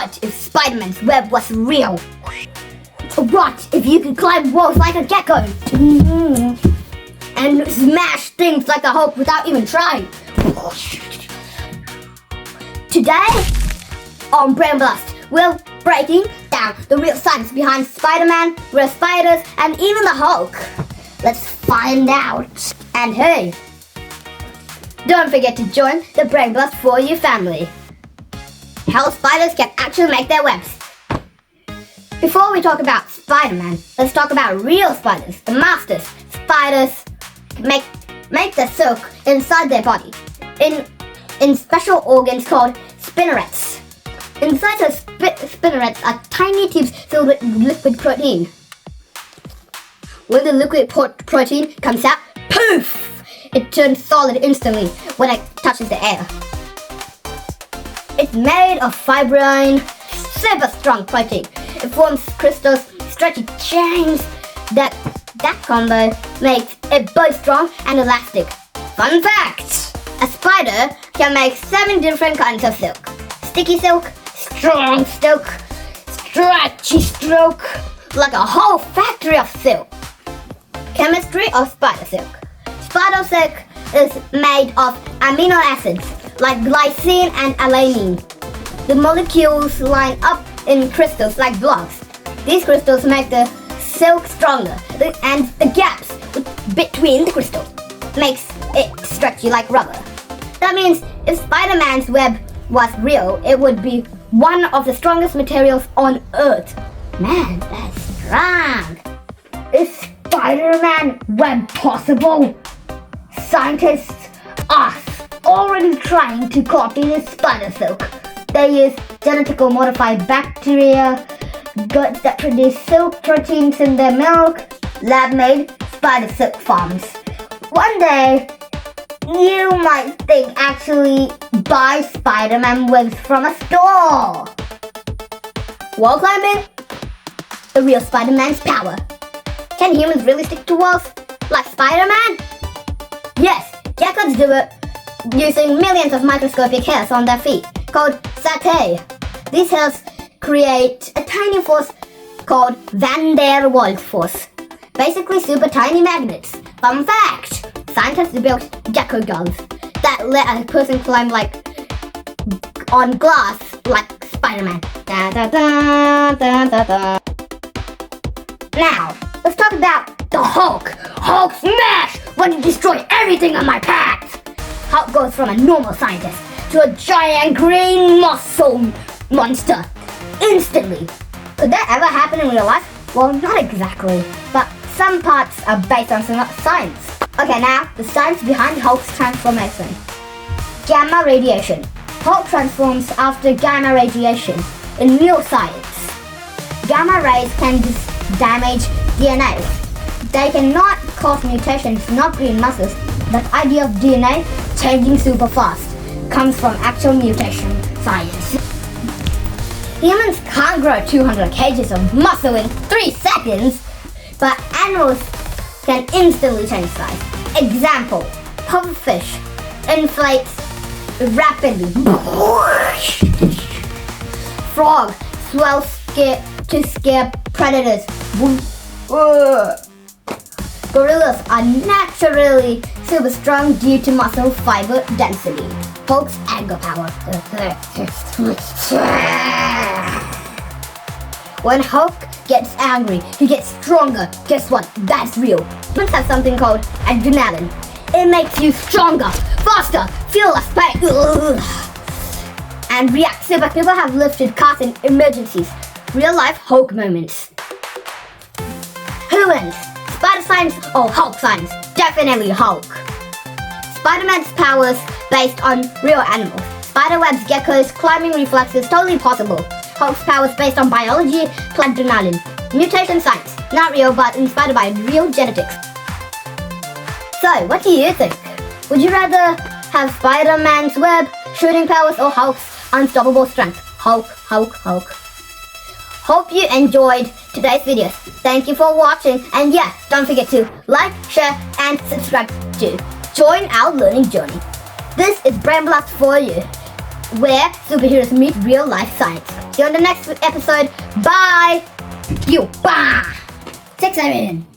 What if Spider-Man's web was real? What if you could climb walls like a gecko? And smash things like a Hulk without even trying? Today, on Brain Blast, we're breaking down the real science behind Spider-Man, real spiders, and even the Hulk. Let's find out. And hey, don't forget to join the Brain Blast for You family. How spiders can actually make their webs. Before we talk about Spider-Man, let's talk about real spiders, the masters. Spiders make the silk inside their body in special organs called spinnerets. Inside the spinnerets are tiny tubes filled with liquid protein. When the liquid protein comes out, poof! It turns solid instantly when it touches the air. It's made of fibrin, super strong protein. It forms crystals, stretchy chains. That combo makes it both strong and elastic. Fun fact! A spider can make 7 different kinds of silk. Sticky silk, strong silk, stretchy silk, like a whole factory of silk. Chemistry of spider silk. Spider silk is made of amino acids like glycine and alanine. The molecules line up in crystals like blocks. These crystals make the silk stronger, and the gaps between the crystals makes it stretchy like rubber. That means if Spider-Man's web was real, it would be one of the strongest materials on Earth. Man, that's strong. Is Spider-Man web possible? Scientists are already trying to copy the spider silk. They use genetically modified bacteria, goods that produce silk proteins in their milk, lab-made spider silk farms. One day, you might think actually buy Spider-Man webs from a store. Wall climbing? The real Spider-Man's power. Can humans really stick to walls like Spider-Man? Yes, geckos do it using millions of microscopic hairs on their feet, called setae. These hairs create a tiny force called Van der Waals force. Basically super tiny magnets. Fun fact! Scientists built gecko guns that let a person climb like on glass like Spider-Man. Da, da, da, da, da, da. Now, let's talk about the Hulk. Hulk smash when you destroy everything on my path. Hulk goes from a normal scientist to a giant green muscle monster instantly. Could that ever happen in real life? Well, not exactly, but some parts are based on science. Okay, now the science behind Hulk's transformation. Gamma radiation. Hulk transforms after gamma radiation in real science. Gamma rays can damage DNA. They cannot cause mutations, not green muscles. That idea of DNA changing super fast comes from actual mutation science. Humans can't grow 200 kgs of muscle in 3 seconds, but animals can instantly change size. Example, pufferfish inflates rapidly. Frog swells to scare predators. Gorillas are naturally super strong due to muscle fiber density. Hulk's anger power. When Hulk gets angry, he gets stronger. Guess what? That's real. Humans have something called adrenaline. It makes you stronger, faster, feel less pain, and react super. People have lifted cars in emergencies. Real life Hulk moments. Who wins? Spider science or Hulk science? Definitely Hulk. Spider-Man's powers based on real animals. Spiderwebs, geckos, climbing reflexes, totally possible. Hulk's powers based on biology, adrenaline. Mutation science, not real but inspired by real genetics. So, what do you think? Would you rather have Spider-Man's web, shooting powers, or Hulk's unstoppable strength? Hulk, Hulk, Hulk. Hope you enjoyed today's video. Thank you for watching, and yeah, don't forget to like, share, and subscribe to join our learning journey. This is Brain Blast for you. where superheroes meet real life science. See you on the next episode. Bye. You. Bah. 6 7.